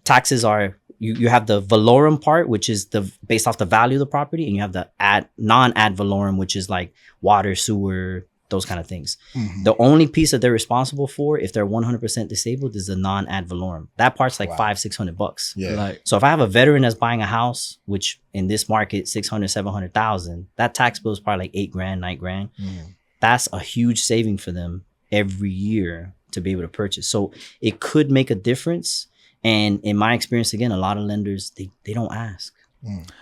taxes are, you have the valorum part, which is based off the value of the property, and you have the non-ad valorem, which is like water, sewer, those kind of things. The only piece that they're responsible for if they're 100% disabled is the non-ad valorem. That part's like $500-600. Yeah. So if I have a veteran that's buying a house, which in this market, 600,000-700,000, that tax bill is probably like $8,000, $9,000. That's a huge saving for them every year to be able to purchase. So it could make a difference. And in my experience, again, a lot of lenders, they don't ask.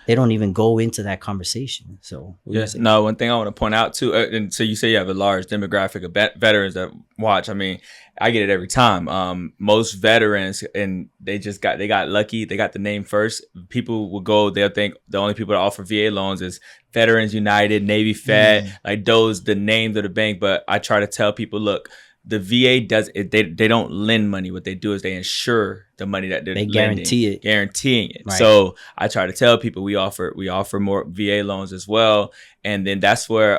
They don't even go into that conversation. So yes, no. One thing I want to point out too, and so you say you have a large demographic of veterans that watch. I mean, I get it every time. Most veterans, and they got lucky. They got the name first. People will go. They'll think the only people that offer VA loans is Veterans United, Navy Fed, like those the names of the bank. But I try to tell people, look, the VA does it. They don't lend money. What they do is they insure the money that they're They lending, guaranteeing it. Right. So I try to tell people we offer more VA loans as well, and then that's where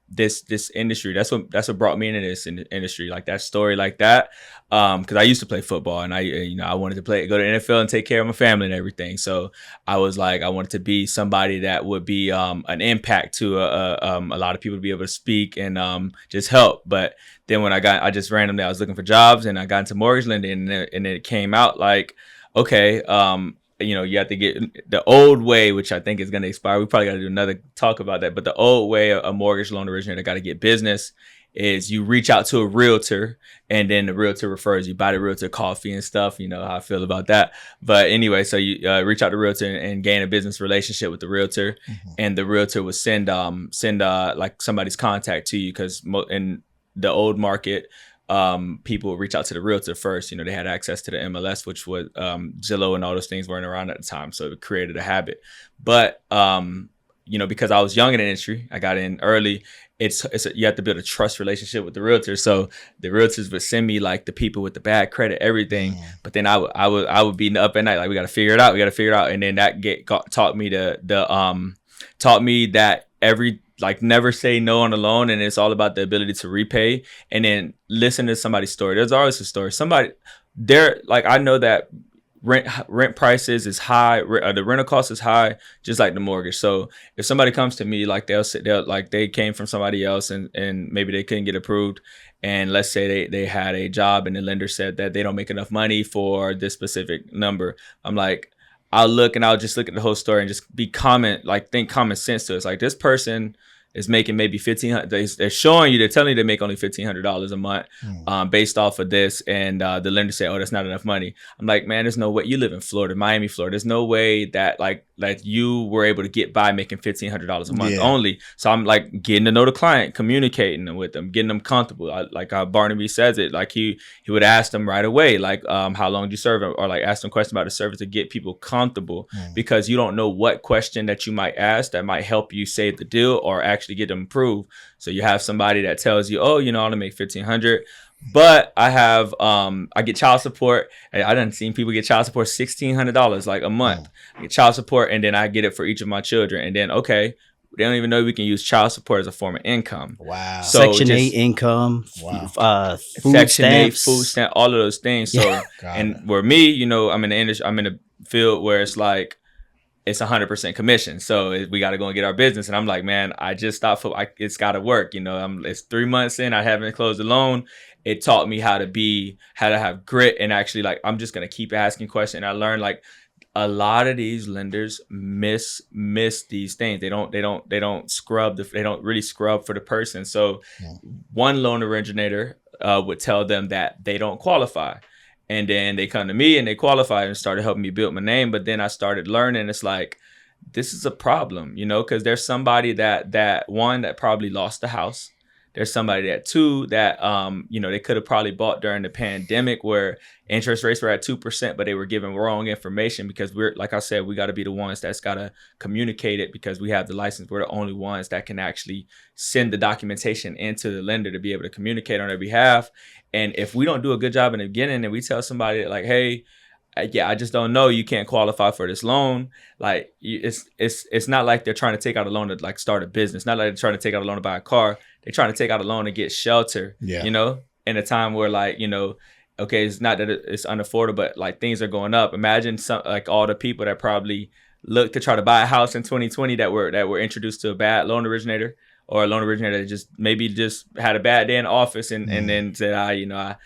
this industry, that's what brought me into this industry, like that story like that, because I used to play football, and I wanted to go to NFL and take care of my family and everything. So I was like, I wanted to be somebody that would be an impact to a lot of people, to be able to speak and just help. But then when I just randomly, I was looking for jobs, and I got into mortgage lending, and it came out like, okay, you have to get the old way, which I think is going to expire. We probably got to do another talk about that. But the old way a mortgage loan originator got to get business is you reach out to a realtor, and then the realtor refers you, buy the realtor coffee and stuff. You know how I feel about that. But anyway, so you reach out to the realtor and gain a business relationship with the realtor, and the realtor will send like somebody's contact to you, because in the old market, people would reach out to the realtor first. They had access to the MLS, which was Zillow, and all those things weren't around at the time, so it created a habit. But because I was young in the industry, I got in early. You have to build a trust relationship with the realtor. So the realtors would send me like the people with the bad credit, everything. But then I would be up at night, like, we got to figure it out. And then that taught me taught me that never say no on a loan, and it's all about the ability to repay, and then listen to somebody's story. There's always a story. Somebody there, like, I know that rent prices is high, the rental cost is high, just like the mortgage. So if somebody comes to me, like they came from somebody else, and maybe they couldn't get approved, and let's say they had a job, and the lender said that they don't make enough money for this specific number, I'm like, I'll just look at the whole story and just think common sense to it. It's like, this person is making maybe $1,500. They're telling you they make only $1,500 a month, based off of this. And the lender say, oh, that's not enough money. I'm like, man, there's no way. You live in Florida, Miami, Florida. There's no way that like you were able to get by making $1,500 a month only. So I'm like getting to know the client, communicating with them, getting them comfortable. Like how Barnaby says it, like he would ask them right away, like, how long do you serve, or like ask them questions about the service to get people comfortable, because you don't know what question that you might ask that might help you save the deal or actually get them approved. So you have somebody that tells you, oh, I only make $1,500, but I get child support. I done seen people get child support $1,600 like a month. I get child support, and then I get it for each of my children. And then, okay, they don't even know we can use child support as a form of income. Wow. So Section 8 income, food Section 8, stamps. food stamp, all of those things. So, and where me, I'm in the industry, I'm in a field where it's like, it's 100% commission. So we got to go and get our business. And I'm like, man, I just stopped. It's got to work. It's 3 months in. I haven't closed a loan. It taught me how to have grit, and actually, like, I'm just going to keep asking questions. And I learned, like, a lot of these lenders miss these things. They don't scrub. They don't really scrub for the person. So one loan originator would tell them that they don't qualify. And then they come to me and they qualify and started helping me build my name. But then I started learning, it's like, this is a problem, because there's somebody that one, that probably lost the house. There's somebody that two, that, they could have probably bought during the pandemic where interest rates were at 2%, but they were given wrong information, because like I said, we got to be the ones that's got to communicate it, because we have the license. We're the only ones that can actually send the documentation into the lender to be able to communicate on their behalf. And if we don't do a good job in the beginning, and we tell somebody like, hey, I just don't know, you can't qualify for this loan. Like, it's not like they're trying to take out a loan to like start a business. Not like they're trying to take out a loan to buy a car. They're trying to take out a loan to get shelter. In a time where, like, okay, it's not that it's unaffordable, but like things are going up. Imagine like all the people that probably looked to try to buy a house in 2020 that were introduced to a bad loan originator, or a loan originator that just had a bad day in the office, and then said,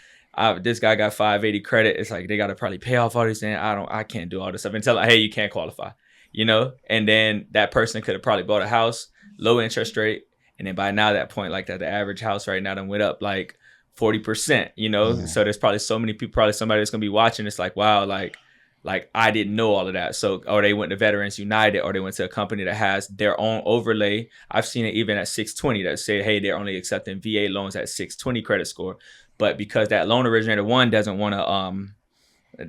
this guy got 580 credit. It's like, they got to probably pay off all these things. I can't do all this stuff, and tell them, hey, you can't qualify, and then that person could have probably bought a house, low interest rate. And then by now, that point, like that, the average house right now done went up like 40%, So there's probably so many people, probably somebody that's going to be watching. It's like, wow, like I didn't know all of that. So, or they went to Veterans United, or they went to a company that has their own overlay. I've seen it even at 620 that say, hey, they're only accepting VA loans at 620 credit score. But because that loan originator, one, doesn't want to,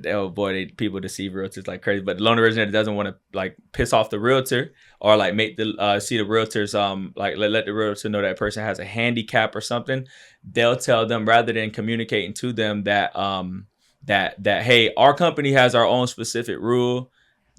oh boy, people deceive realtors like crazy. But the loan originator doesn't want to like piss off the realtor, or like make see the realtors like let the realtor know that person has a handicap or something. They'll tell them, rather than communicating to them that that hey, our company has our own specific rule.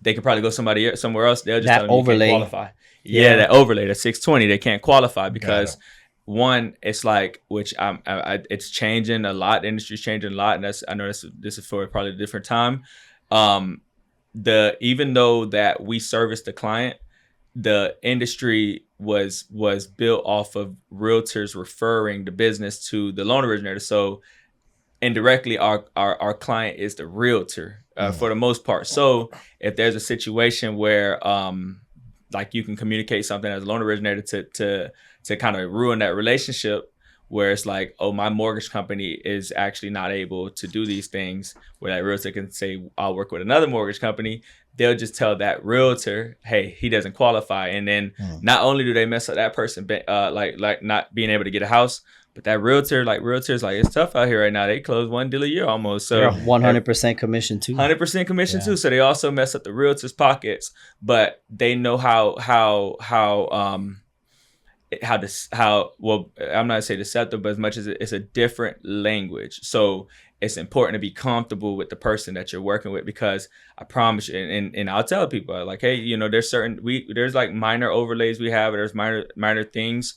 They could probably go somewhere else. They'll just That tell them overlay. you can't qualify. Yeah, that overlay, the 620, they can't qualify because Got one, it's like, which it's changing a lot. The industry's changing a lot, and I know this is for probably a different time. Even though that we service the client, the industry was built off of realtors referring the business to the loan originator. So indirectly, our client is the realtor for the most part. So if there's a situation where like you can communicate something as a loan originator to kind of ruin that relationship, where it's like, oh, my mortgage company is actually not able to do these things, where that realtor can say, I'll work with another mortgage company. They'll just tell that realtor, hey, he doesn't qualify. And then not only do they mess up that person, like not being able to get a house, but that realtors, like, it's tough out here right now. They close one deal a year almost. So 100% commission too. 100% commission too. So they also mess up the realtors' pockets, but they know how well, I'm not gonna say deceptive, but as much as it's a different language. So it's important to be comfortable with the person that you're working with, because I promise you, and I'll tell people, like, hey, there's like minor overlays we have, there's minor things,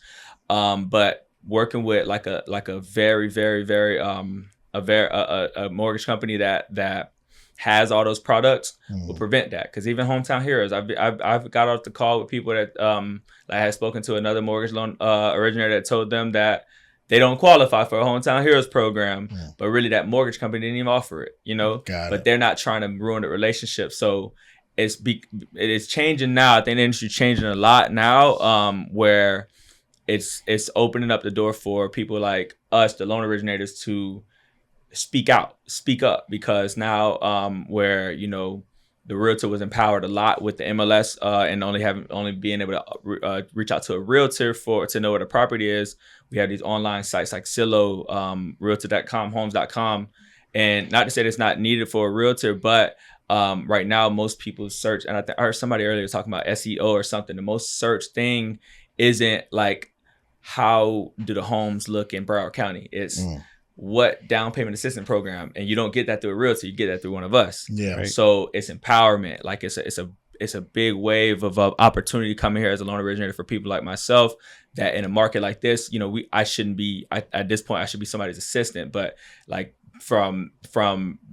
but working with like a very, very, very a mortgage company that has all those products will prevent that. Because even Hometown Heroes, I've got off the call with people that I had spoken to another mortgage loan originator that told them that they don't qualify for a Hometown Heroes program, but really that mortgage company didn't even offer it, but they're not trying to ruin the relationship. So it is changing now. I think the industry changing a lot now, where it's opening up the door for people like us, the loan originators, to speak up, because now where the realtor was empowered a lot with the MLS and only being able to reach out to a realtor to know what a property is. We have these online sites like Zillow, Realtor.com, Homes.com, and not to say it's not needed for a realtor, but right now most people search, and I heard somebody earlier talking about SEO or something. The most searched thing isn't like how do the homes look in Broward County. It's what down payment assistance program, and you don't get that through a realtor, you get that through one of us. Yeah. Right? So it's empowerment. Like it's a big wave of opportunity coming here as a loan originator for people like myself, that in a market like this, I shouldn't be, at this point, I should be somebody's assistant, but like from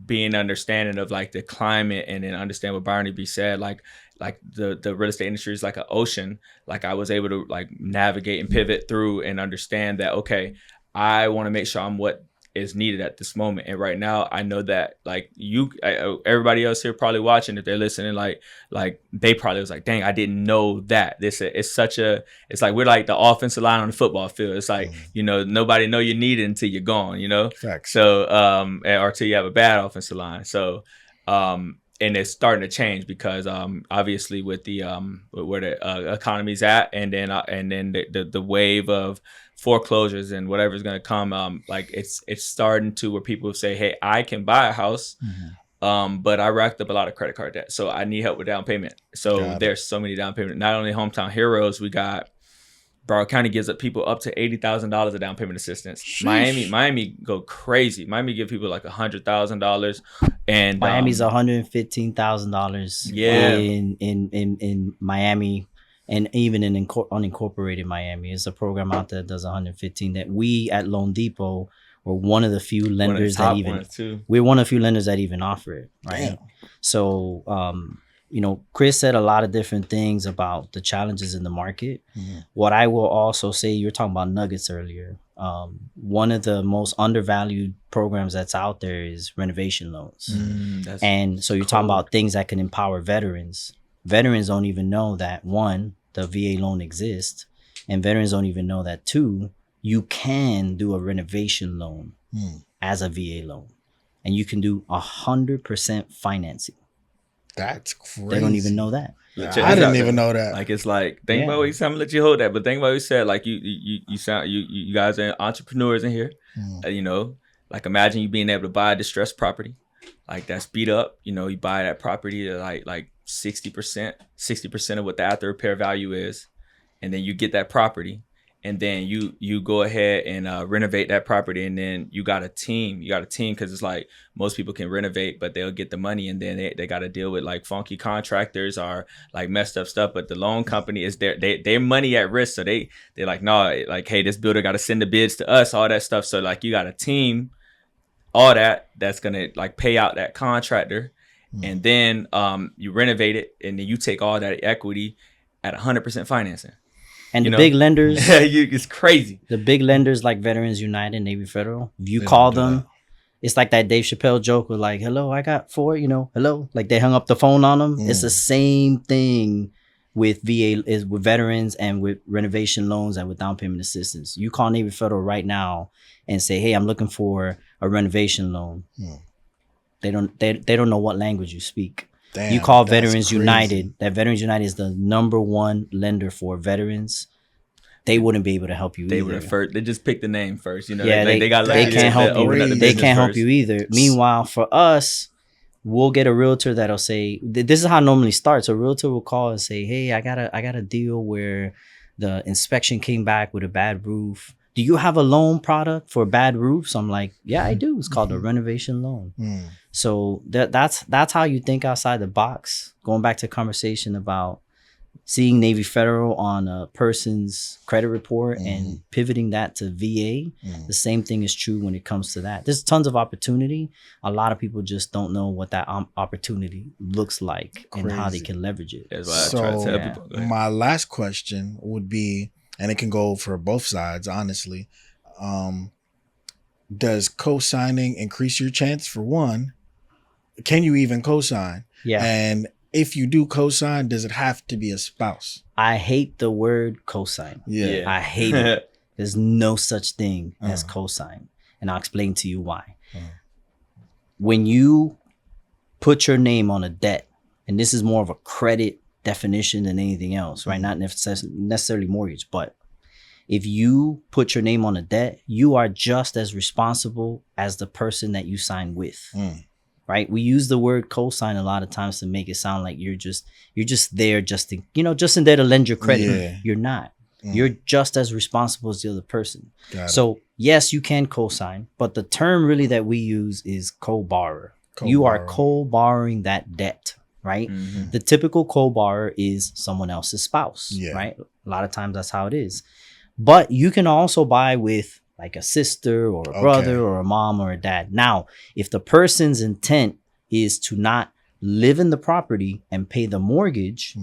being understanding of like the climate, and then understand what Barney B said, like the real estate industry is like an ocean. Like I was able to like navigate and pivot through and understand that, okay, I want to make sure I'm what is needed at this moment. And right now I know that like everybody else here probably watching, if they're listening, like they probably was like, dang, I didn't know that. It's like we're like the offensive line on the football field. It's like, nobody know you need it until you're gone, Facts. So or till you have a bad offensive line. So and it's starting to change because obviously with the where the economy's at, and then the wave of foreclosures and whatever's going to come, like it's starting to where people say, hey, I can buy a house, but I racked up a lot of credit card debt, so I need help with down payment. So there's so many down payment. Not only Hometown Heroes, we got Broward County gives up people up to $80,000 of down payment assistance. Sheesh. Miami go crazy. Miami give people like $100,000, and Miami's $115,000. Yeah. in Miami, and even in unincorporated Miami, is a program out there that does 115. That we at Loan Depot were one of the few lenders that even offer it. Right. Damn. So Chris said a lot of different things about the challenges in the market. What I will also say, you were talking about nuggets earlier. One of the most undervalued programs that's out there is renovation loans. And so you're talking about things that can empower veterans. Veterans don't even know that, one, the VA loan exists, and veterans don't even know that, two, you can do a renovation loan as a VA loan, and you can do 100% financing. That's crazy. They don't even know that. I didn't even know that. Like it's like, think about what you said. I'm gonna let you hold that, but think about what you said. Like you sound, you guys are entrepreneurs in here. Like imagine you being able to buy a distressed property, like that's beat up. You buy that property at like 60% of what the after repair value is, and then you get that property, and then you go ahead and renovate that property, and then you got a team because it's like most people can renovate, but they'll get the money, and then they got to deal with like funky contractors or like messed up stuff. But the loan company is their money at risk, so they're like, no, like, hey, this builder got to send the bids to us, all that stuff. So like you got a team, all that's gonna like pay out that contractor, and then you renovate it, and then you take all that equity at 100% financing. And big lenders, it's crazy. The big lenders like Veterans United, Navy Federal, if you call them, it's like that Dave Chappelle joke with like, hello, I got 4, hello. Like they hung up the phone on them. It's the same thing with VA, is with veterans and with renovation loans and with down payment assistance. You call Navy Federal right now and say, hey, I'm looking for a renovation loan. They don't know what language you speak. Damn, you call that's Veterans crazy. United. That Veterans United is the #1 lender for veterans. They wouldn't be able to help you They either. would have first. They just picked the name first. Yeah, they got. they can't help you. They can't help first. you either. Meanwhile, for us, we'll get a realtor that'll say, this is how it normally starts. A realtor will call and say, hey, I got a deal where the inspection came back with a bad roof. Do you have a loan product for bad roofs? I'm like, yeah, I do. It's called a renovation loan. So that's how you think outside the box. Going back to conversation about seeing Navy Federal on a person's credit report and pivoting that to VA, the same thing is true when it comes to that. There's tons of opportunity. A lot of people just don't know what that opportunity looks like and how they can leverage it. That's why I try to tell people. Go ahead. My last question would be, and it can go for both sides, honestly. Does co-signing increase your chance? For one, can you even co-sign? Yeah. And if you do co-sign, does it have to be a spouse? I hate the word cosign. Yeah. I hate it. There's no such thing as cosign. And I'll explain to you why. When you put your name on a debt, and this is more of a credit definition than anything else, right? Not necessarily mortgage, but if you put your name on a debt, you are just as responsible as the person that you signed with. Right? We use the word cosign a lot of times to make it sound like you're just there just in there to lend your credit. Yeah. You're not. You're just as responsible as the other person. Got it. So yes, you can cosign, but the term really that we use is co-borrower. You are co-borrowing that debt, right? The typical co-borrower is someone else's spouse, right? A lot of times that's how it is. But you can also buy with like a sister or a brother or a mom or a dad. Now, if the person's intent is to not live in the property and pay the mortgage,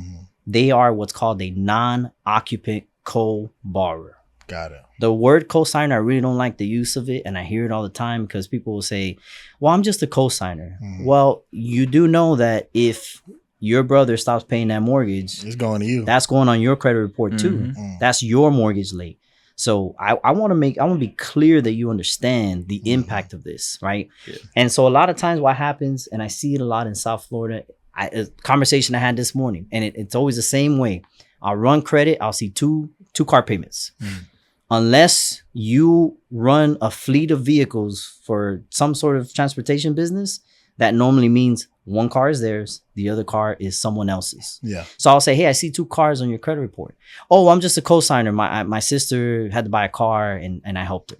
they are what's called a non-occupant co-borrower. Got it. The word cosigner, I really don't like the use of it, and I hear it all the time because people will say, well, I'm just a cosigner. Well, you do know that if your brother stops paying that mortgage, It's going to you. that's going on your credit report too. That's your mortgage late. So I want to be clear that you understand the impact of this, right? Yeah. And so a lot of times what happens, and I see it a lot in South Florida, a conversation I had this morning, and it's always the same way. I'll run credit. I'll see two car payments. Unless you run a fleet of vehicles for some sort of transportation business, that normally means one car is theirs, the other car is someone else's. Yeah. So I'll say, hey, I see 2 cars on your credit report. Oh, I'm just a cosigner. My sister had to buy a car and I helped her.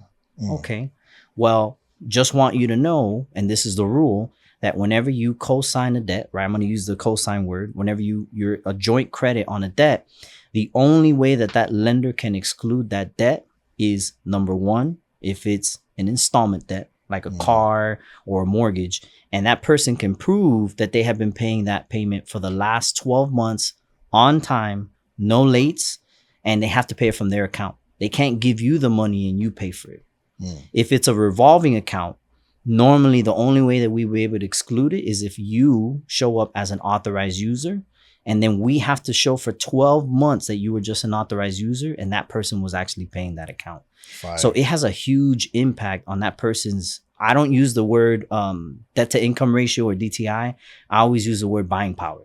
Okay. Well, just want you to know, and this is the rule, that whenever you cosign a debt, right? I'm going to use the cosign word. Whenever you're a joint credit on a debt, the only way that lender can exclude that debt is, number one, if it's an installment debt, like a car or a mortgage, and that person can prove that they have been paying that payment for the last 12 months on time, no lates, and they have to pay it from their account. They can't give you the money and you pay for it. If it's a revolving account, normally the only way that we will be able to exclude it is if you show up as an authorized user, and then we have to show for 12 months that you were just an authorized user and that person was actually paying that account. Fire. So it has a huge impact on that person's, I don't use the word debt to income ratio or DTI. I always use the word buying power,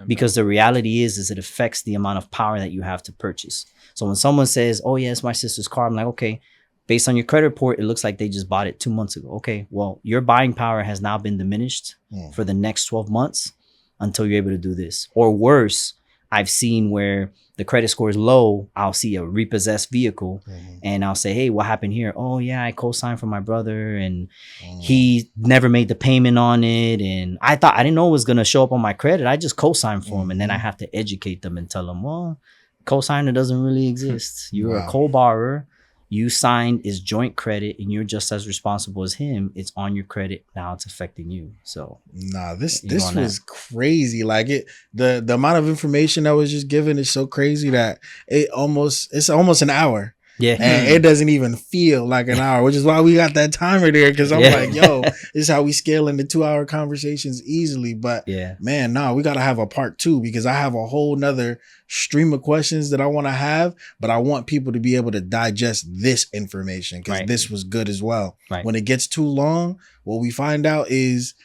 because the reality is it affects the amount of power that you have to purchase. So when someone says, oh yeah, it's my sister's car, I'm like, okay, based on your credit report, it looks like they just bought it 2 months ago. Okay, well, your buying power has now been diminished for the next 12 months until you're able to do this. Or worse, I've seen where the credit score is low. I'll see a repossessed vehicle and I'll say, hey, what happened here? Oh yeah, I co-signed for my brother and he never made the payment on it. And I didn't know it was going to show up on my credit. I just co-signed for him. And then I have to educate them and tell them, well, co-signer doesn't really exist. You're a co-borrower. You signed is joint credit and you're just as responsible as him. It's on your credit. Now it's affecting you. So nah, this was crazy. Like the amount of information that was just given is so crazy that it's almost an hour. Yeah. And it doesn't even feel like an hour, which is why we got that timer there. Cause I'm like, yo, this is how we scale into 2-hour conversations easily. But man, we got to have a part 2 because I have a whole nother stream of questions that I want to have, but I want people to be able to digest this information because this was good as well. Right. When it gets too long, what we find out is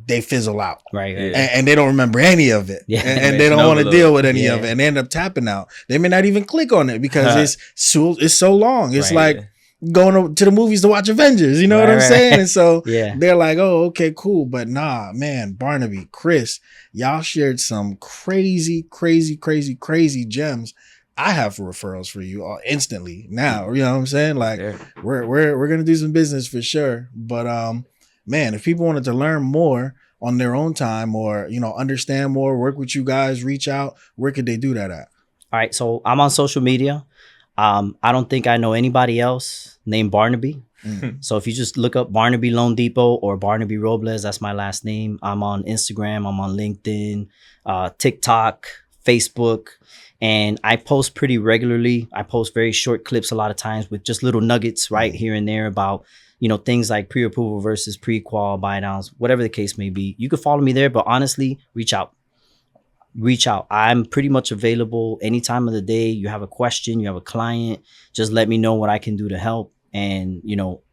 they fizzle out. Right. And they don't remember any of it. Yeah. And they don't want to deal with any of it. And they end up tapping out. They may not even click on it because it's so long. It's like going to the movies to watch Avengers. You know what I'm saying? And so they're like, oh, okay, cool. But nah, man, Barnaby, Chris, y'all shared some crazy gems. I have referrals for you all instantly now. You know what I'm saying? Like we're going to do some business for sure. But, man, if people wanted to learn more on their own time or, understand more, work with you guys, reach out, where could they do that at? All right. So I'm on social media. I don't think I know anybody else named Barnaby. So if you just look up Barnaby Loan Depot or Barnaby Robles, that's my last name. I'm on Instagram. I'm on LinkedIn, TikTok, Facebook, and I post pretty regularly. I post very short clips a lot of times with just little nuggets right here and there about things like pre-approval versus pre-qual, buy downs, whatever the case may be. You can follow me there, but honestly, reach out. I'm pretty much available any time of the day. You have a question, you have a client, just let me know what I can do to help. And,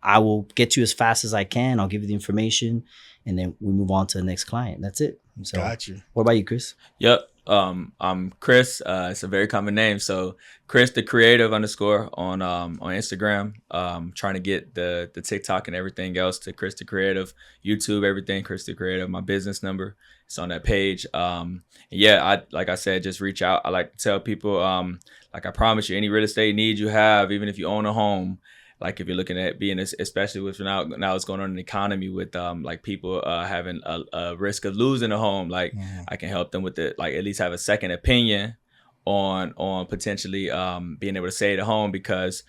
I will get you as fast as I can. I'll give you the information and then we move on to the next client. That's it. So, got you. What about you, Chris? Yep. I'm Chris. It's a very common name. So Chris the Creative _ on Instagram. Trying to get the TikTok and everything else to Chris the Creative, YouTube, everything Chris the Creative. My business number, it's on that page. Like I said, just reach out. I like to tell people, like I promise you, any real estate need you have, even if you own a home. Like if you're looking at being, especially with now what's going on in the economy with like people having a risk of losing a home, like I can help them with it, like at least have a second opinion on potentially being able to save the home because,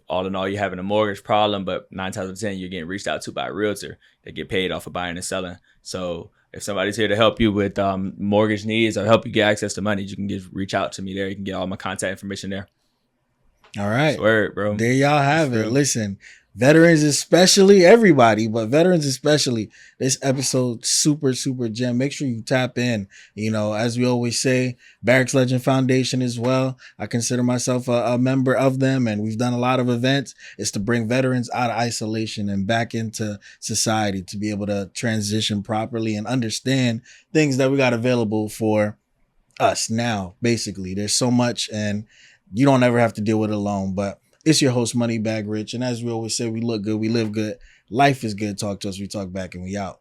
all in all, you're having a mortgage problem, but 9 times out of 10, you're getting reached out to by a realtor. They get paid off of buying and selling. So if somebody's here to help you with mortgage needs or help you get access to money, you can reach out to me there. You can get all my contact information there. All right. Swear it, bro. There y'all have it. Listen, veterans especially, everybody, but veterans especially, this episode, super gem. Make sure you tap in. As we always say, Barracks Legend Foundation as well. I consider myself a member of them, and we've done a lot of events. It's to bring veterans out of isolation and back into society to be able to transition properly and understand things that we got available for us now. Basically, there's so much, and you don't ever have to deal with it alone. But it's your host, Moneybag Rich. And as we always say, we look good, we live good. Life is good. Talk to us. We talk back and we out.